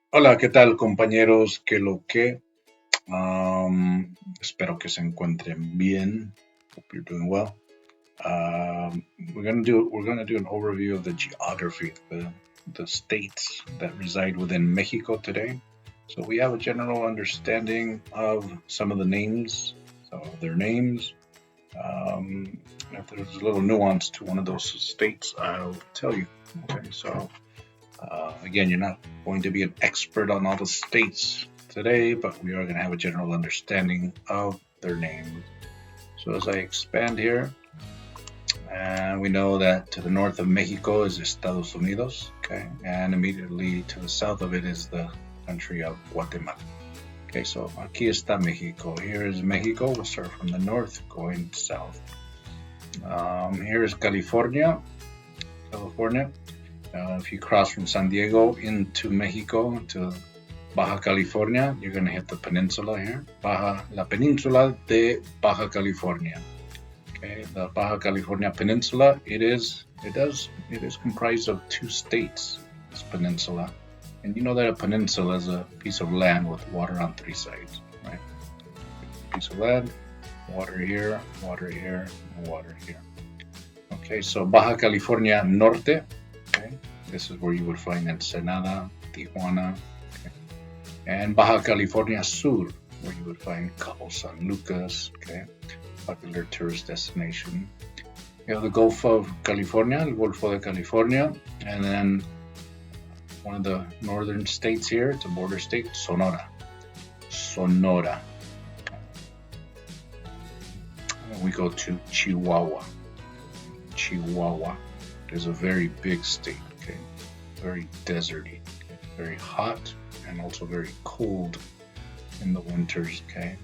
Hola, ¿qué tal, compañeros? ¿Qué lo que? Espero que se encuentren bien. Hope you're doing well. We're gonna do an overview of the geography, the states that reside within Mexico today. So we have a general understanding of some of the names, some of their names. Um, if there's a little nuance to one of those states, I'll tell you. Okay, so again, you're not going to be an expert on all the states today, but we are going to have a general understanding of their names. So as I expand here, and we know that to the north of Mexico is Estados Unidos, okay, and immediately to the south of it is the country of Guatemala. Okay, so aquí está Mexico. Here is Mexico. We'll start from the north, going south. Here is California. California. If you cross from San Diego into Mexico to Baja California, you're going to hit the peninsula here. La península de Baja California. Okay, the Baja California Peninsula. It is comprised of two states. This peninsula, and you know that a peninsula is a piece of land with water on three sides, right? Piece of land, water here, and water here. Okay, so Baja California Norte. Okay, this is where you would find Ensenada, Tijuana, okay, and Baja California Sur, where you would find Cabo San Lucas, okay, popular tourist destination. You have the Gulf of California, el Golfo de California, and then one of the northern states here, it's a border state, Sonora. Sonora. And we go to Chihuahua. Chihuahua is a very big state, okay, very deserty, okay? Very hot and also very cold in the winters, okay.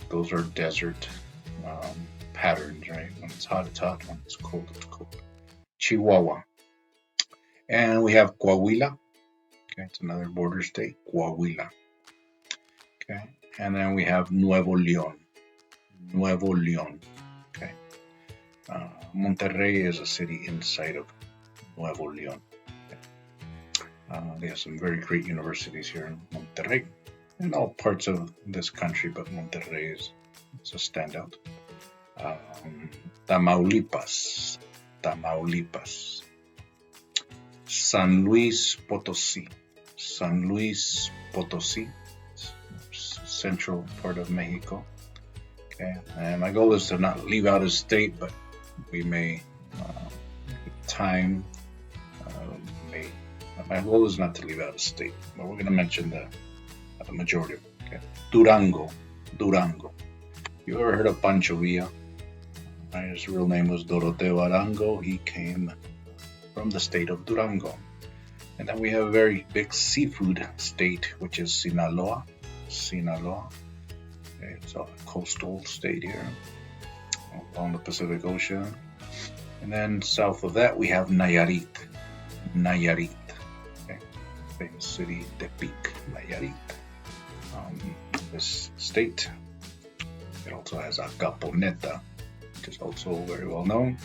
Those are desert patterns, right? When it's hot, it's hot. When it's cold, it's cold. Chihuahua. And we have Coahuila, okay, it's another border state, Coahuila, okay. And then we have Nuevo León, Nuevo León, okay. Monterrey is a city inside of Nuevo León. They have some very great universities here in Monterrey, in all parts of this country, but Monterrey is a standout. Tamaulipas, Tamaulipas. San Luis Potosí, San Luis Potosí, central part of Mexico. Okay, and my goal is to not leave out a state, but we may, time, may. My goal is not to leave out a state, but we're going to mention the majority of it. Okay, Durango, Durango. You ever heard of Pancho Villa? His real name was Doroteo Arango. He came from the state of Durango. And then we have a very big seafood state, which is Sinaloa. Sinaloa. Okay, it's a coastal state here along the Pacific Ocean. And then south of that, we have Nayarit. Nayarit. Okay, famous city, Tepic, Nayarit. This state, it also has Acaponeta, which is also very well known.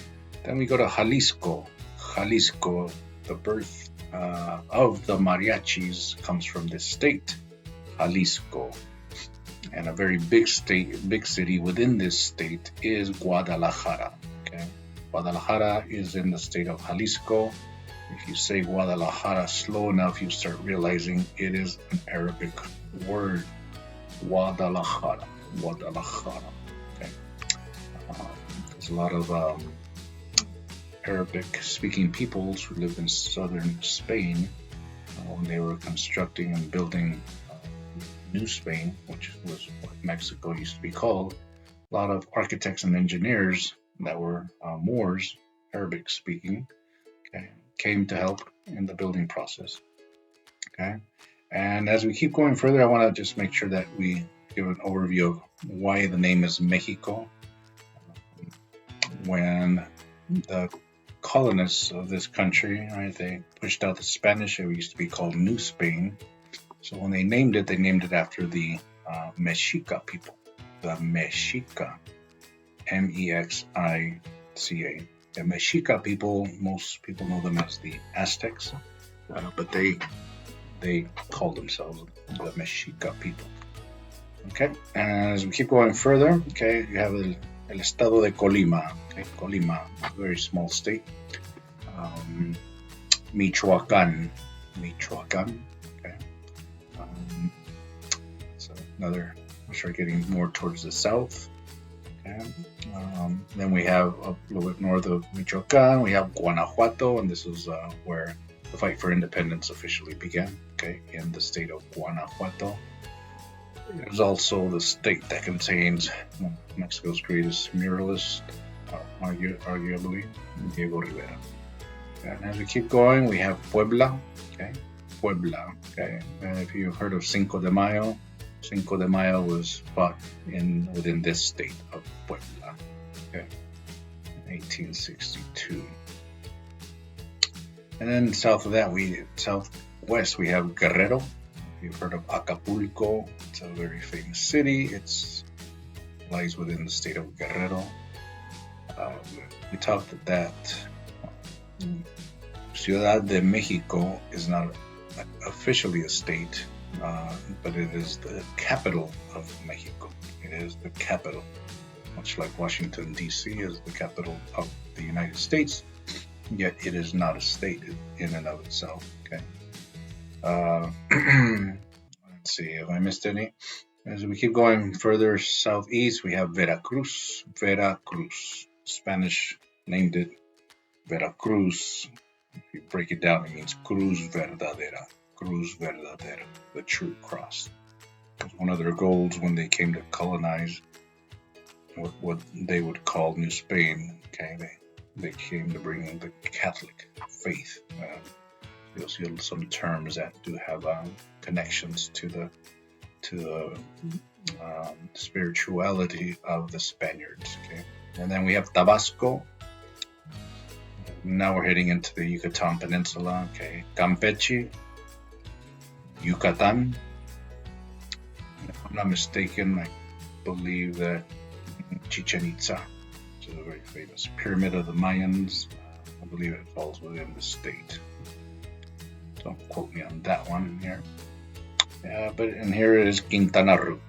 Then we go to Jalisco. Jalisco, the birth of the mariachis comes from this state, Jalisco. And a very big state, big city within this state is Guadalajara. Okay, Guadalajara is in the state of Jalisco. If you say Guadalajara slow enough, you start realizing it is an Arabic word. Guadalajara, Guadalajara. Okay, there's a lot of Arabic-speaking peoples who lived in southern Spain when they were constructing and building New Spain, which was what Mexico used to be called. A lot of architects and engineers that were Moors, Arabic-speaking, okay, came to help in the building process. Okay, and as we keep going further, I want to just make sure that we give an overview of why the name is Mexico. When the colonists of this country, right, they pushed out the Spanish, it used to be called New Spain. So when they named it after the Mexica people, the Mexica, Mexica. The Mexica people, most people know them as the Aztecs, but they they call themselves the Mexica people. Okay, and as we keep going further, okay, you have el estado de Colima. Okay, Colima, a very small state. Michoacán. Okay. So another, I'm sure getting more towards the south. Okay. Then we have a little bit north of Michoacán, we have Guanajuato, and this is where the fight for independence officially began. Okay, in the state of Guanajuato. It is also the state that contains Mexico's greatest muralist, arguably Diego Rivera. And as we keep going, we have Puebla. Okay, Puebla. Okay, and if you've heard of Cinco de Mayo, Cinco de Mayo was fought within this state of Puebla. Okay, 1862. And then south of that, southwest, we have Guerrero. If you've heard of Acapulco, it's a very famous city. It lies within the state of Guerrero. We talked that Ciudad de Mexico is not officially a state, but it is the capital of Mexico. It is the capital, much like Washington, D.C. is the capital of the United States, yet it is not a state in and of itself. Okay. Let's see if I missed any. As we keep going further southeast, we have Veracruz. Spanish named it Veracruz. If you break it down, it means Cruz Verdadera, the true cross. One of their goals when they came to colonize what they would call New Spain, okay, they came to bring in the Catholic faith. You'll see some terms that do have connections to the spirituality of the Spaniards. Okay, and then we have Tabasco. Now we're heading into the Yucatan Peninsula. Okay, Campeche, Yucatan. If I'm not mistaken, I believe that Chichen Itza, which is a very famous pyramid of the Mayans, I believe it falls within the state. Don't quote me on that one here. But in here it is Quintana Roo.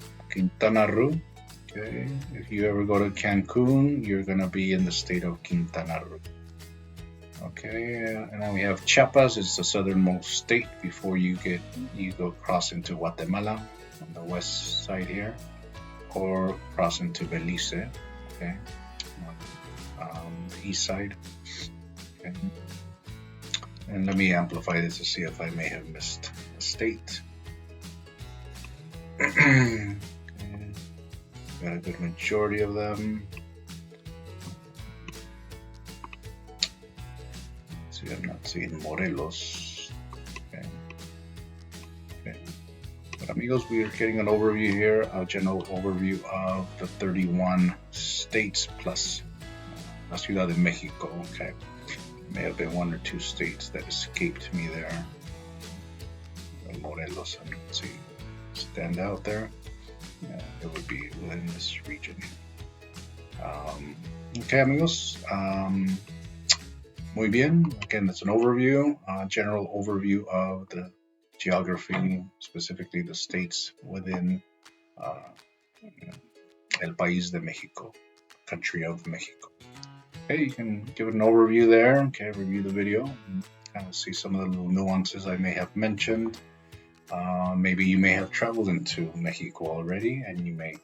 Okay, if you ever go to Cancun, you're going to be in the state of Quintana Roo. Okay, and then we have Chiapas. It's the southernmost state before you go cross into Guatemala on the west side here, or cross into Belize. Okay, the east side. Okay, and let me amplify this to see if I may have missed a state. Okay. Got a good majority of them. See, I'm not seeing Morelos. Okay. But amigos, we are getting an overview here, a general overview of the 31 states plus La Ciudad de Mexico. Okay. May have been one or two states that escaped me there. Morelos, I don't see stand out there. Yeah, it would be within this region. Okay, amigos. Muy bien. Again, that's an overview, general overview of the geography, specifically the states within El País de Mexico, country of Mexico. Okay, you can give it an overview there. Okay, review the video and kind of see some of the little nuances I may have mentioned. Maybe you may have traveled into Mexico already and you may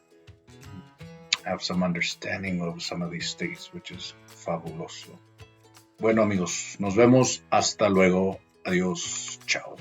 have some understanding of some of these states, which is fabuloso. Bueno, amigos, nos vemos. Hasta luego. Adiós. Chao.